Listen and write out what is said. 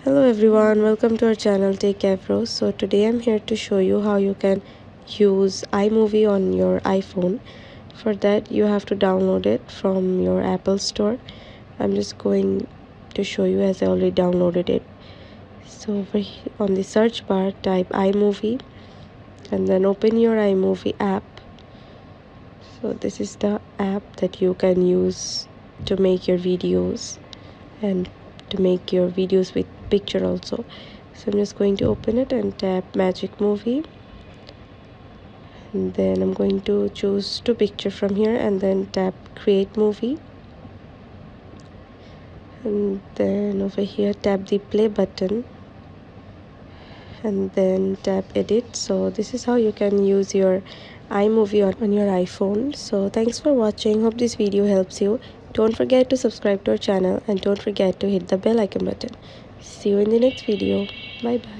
Hello everyone, welcome to our channel Techavro. So today I'm here to show you how you can use iMovie on your iPhone. For that you have to download it from your Apple store. I'm just going to show you as I already downloaded it. So over here on the search bar type iMovie and then open your iMovie app. So this is the app that you can use to make your videos and to make your videos with picture also. So I'm just going to open it and tap Magic Movie, and then I'm going to choose two picture from here and then tap Create Movie, and then over here tap the play button and then tap edit. So this is how you can use your iMovie on your iPhone. So thanks for watching. Hope this video helps you. Don't forget to subscribe to our channel and don't forget to hit the bell icon button. See you in the next video. Bye bye.